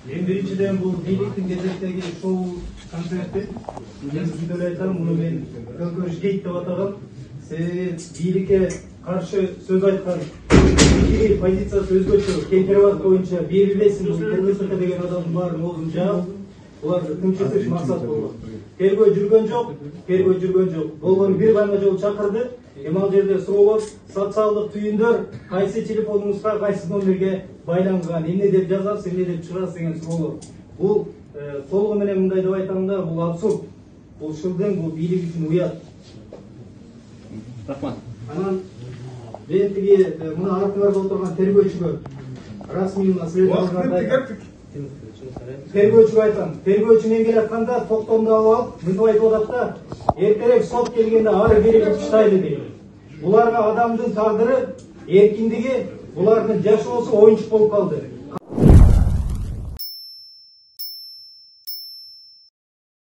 Мен биринчиден бул бийликтин кезектеги шоу концерти. Мен сизге айтам, муну мен Көкөш гейт деп атагам. Себеби бийликке каршы сөз айткан позициясы өзгөчө. Кемпирбат боюнча берилесин, Кыргызстыкка деген адамдын баарын оозун жаап, буларды тынчытыш максат болгон. Тергөө жүргөн жок. Болгону бир гана жолу чакырды. Ал жерде суроо социалдык түйүндөр кайсы телефонуңузга, кайсы номерге байланган, эмне деп жазасыз, эмне деп чыгарасыз деген суроолор. Бул толугу менен мындай деп айтам да, бул абсурд. Бул шылдың, бул бийлик үчүн уят. Рахмат. Анан мен тиги мына артыңарда отурган тергөөчүгө расмий мына тергөөчүгө айтам. Тергөөчү мен келатканда токтомду алып, мынтип айтып атат да, эртерээк сот келгенде ары бери чыштайлы дейт. Буларга адамдын тагдыры, эркиндиги, булардын жашоосу оюнчук болуп калды.